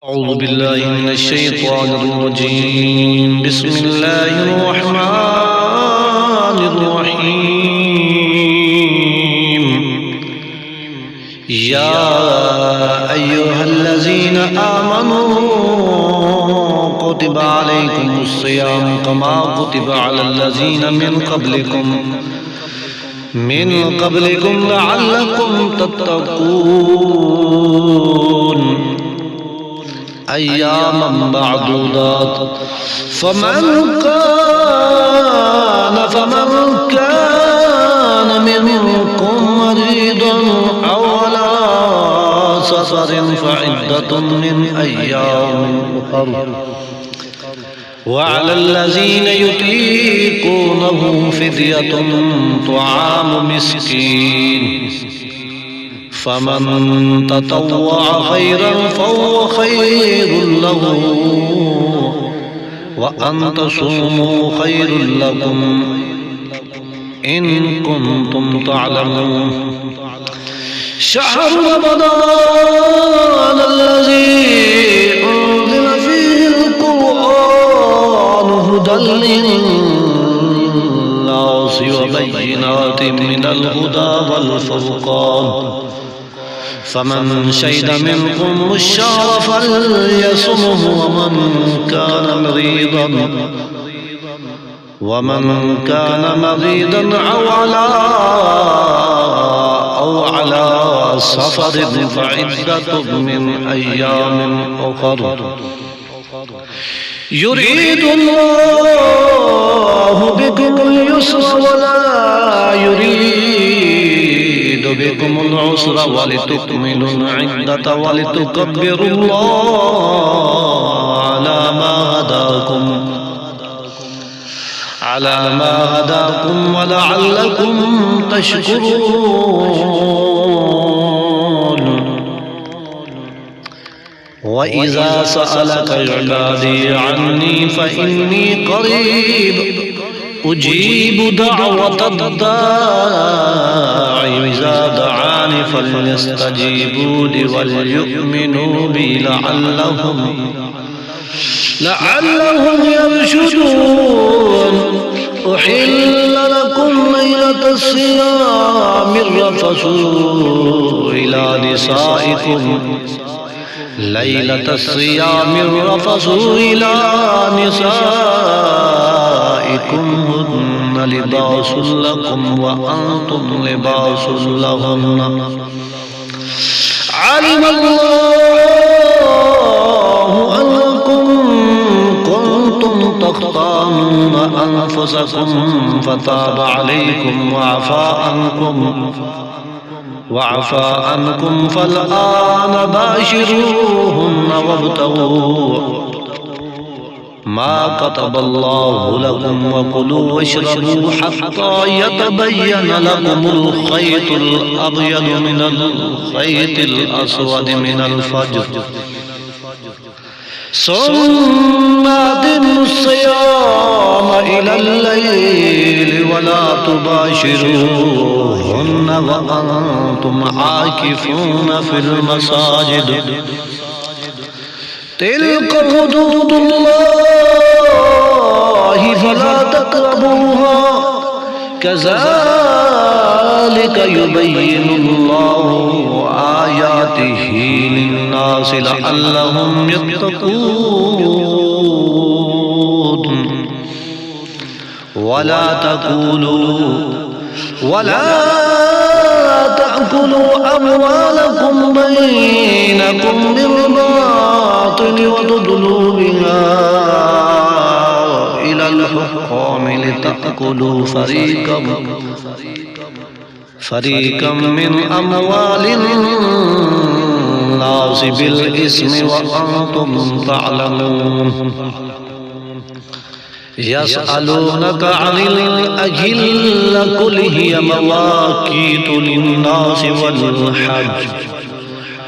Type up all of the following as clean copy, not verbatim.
أعوذ بالله من الشيطان الرجيم بسم الله الرحمن الرحيم يا أيها الذين آمنوا كتب عليكم الصيام كما كتب على الذين من قبلكم لعلكم تتقون أياما معدودات فمن كان منكم مريضا أو على سفر فعدة من أيام أخر وعلى الذين يطيقونه فدية طعام مسكين فمن تطوع خيرا فهو خير له وأن تصوموا خير لكم إن كنتم تعلمون شهر رمضان الذي أنزل فيه القرآن هدى للناس وبينات من الهدى والفرقان فمن شهد منكم الشهر فليصمه ومن كان مريضا أو على سفر فعدة من أيام أخر يريد الله بكم اليسر ولا يريد بكم العسر ولتكملوا العدة ولتكبروا الله على ما هداكم ولعلكم تشكرون وإذا سألك عبادي عني فإني قريب أجيب دعوة الداعي إذا دعاني فليستجيبوا لي وليؤمنوا بي لعلهم يرشدون أحل لكم ليلة الصيام الرفث إلى نسائكم هن لباس لكم وأنتم لباس لهن علم الله أنكم كنتم تختانون أنفسكم فتاب عليكم وعفى عنكم فالآن باشروهن وابتغوا ما كتب الله لكم وكلوا واشربوا حتى يتبين لكم الخيط الأبيض من الخيط الأسود من الفجر ثم أتموا الصيام إلى الليل ولا تباشروهن وأنتم عاكفون في المساجد تلك حدود الله فلا تقربوها كذلك يبين الله آياته للناس لعلهم يتقون ولا تأكلوا أموالكم بينكم بالباطل وتدلوا بها إلى الحكام لتأكلوا فريقا من أموال الناس بالإثم وأنتم تعلمون يسألونك عن الأهلة قل هي مواقيت للناس والحج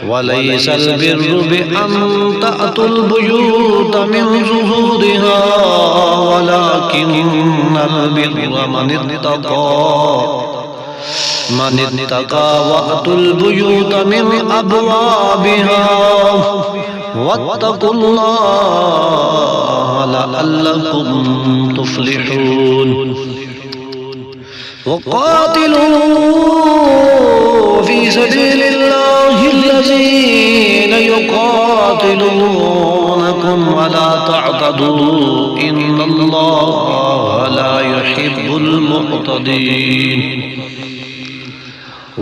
وليس البر بأن تأتوا البيوت من ظهورها ولكن البر من اتقى وأتوا البيوت من أبوابها वत्तकुल्लाह लअल्लकुम तुफ्लिहून वक़ातिलू फी सबीलिल्लाहिल्लज़ीना युक़ातिलूनकुम वला तअतदू इन्नल्लाहा ला युहिब्बुल मुअतदीन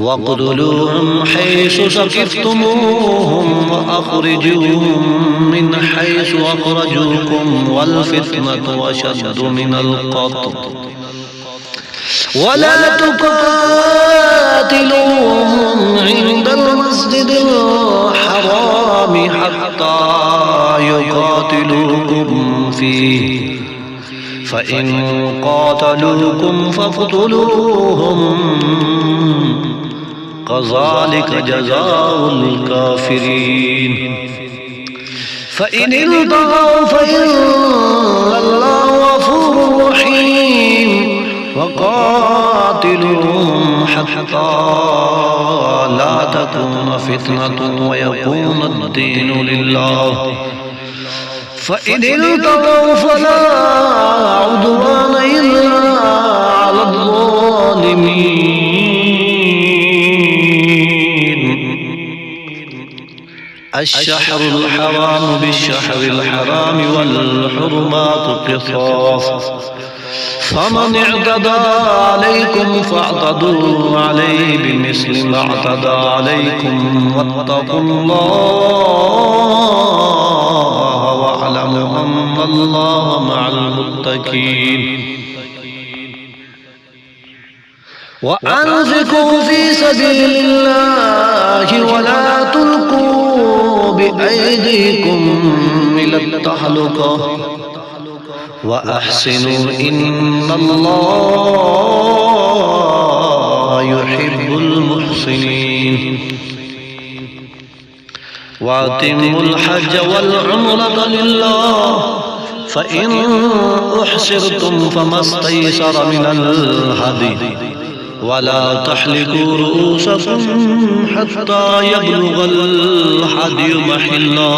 वक़्तुलूहुम हैसु सक़िफ़्तुमूहुम वअख़रिजूहुम मिन हैसु अख़रजूकुम वल फ़ित्नतु अशद्दु मिनल क़त्ल वला तुक़ातिलूहुम इंदल मस्जिदिल हराम हत्ता युक़ातिलूकुम फ़ीहि फ़इन क़ातलूकुम फ़क़्तुलूहुम कज़ालिक जज़ाउल काफ़िरीन फ़इन इंतहौ फ़इन्नल्लाहा गफ़ूरुर रहीम वक़ातिलूहुम हत्ता ला तकून फ़ित्नतुन वयकून अद्दीनु लिल्लाह फ़इन इंतहौ फ़ला उद्वान इल्ला अलल ज़ालिमीन अश्शहरुल हराम बिश्शहरिल हराम वल हुरुमातु क़िसास फमन इअतदा अलैकुम फ़अतदू अलैहि बिमिस्लि मा अतदा अलैकुम वत्तकुल्लाह वअलमू अन्नल्लाहा मअल मुत्तक़ीन वअन्फ़िक़ू फ़ी सबीलिल्लाहि वला तुल्क़ू बिअयदीकुम इलत तहलुका वअहसिनू इन्नल्लाहा युहिब्बुल मुहसिनीन वअतिम्मुल हज्ज वल उम्रता लिल्लाह फ़इन उहसिरतुम फमस्तयसर मिनल हदी वला तहलिकू रूसकुम हत्ता यबलुगल हदयु महल्लह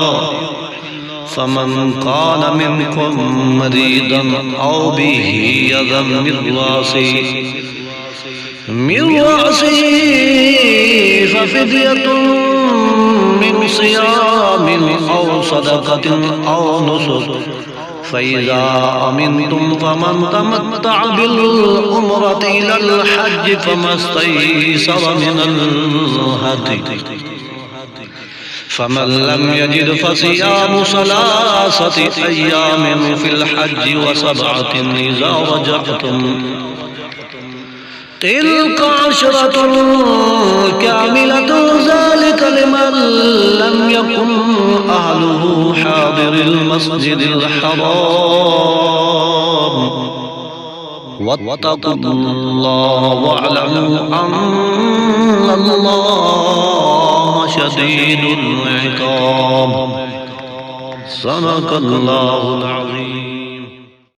फमन कान मिनकुम मरीदन औ बिही अज़म मिन रअसिही फफ़िद्यतुन मिन सियामिन औ सदक़तिन औ नुसुक फ़इज़ा अमिनतुम फमन तमत्तअ बिल उम्रति इलल हज्ज फमस्तयसर मिनल हदी फमन लम यजिद फसियामु सलासति अय्यामिन फिल हज्ज व सबअतिन इज़ा रजअतुम तिल्क अशरतुन कामिलतुन ज़ालिका लिमन लम यकुन अहलुहु हादिरिल मस्जिदिल हराम वत्तकुल्लाह वअलमू अन्नल्लाहा शदीदुल इक़ाब सदक़ल्लाहुल अज़ीम।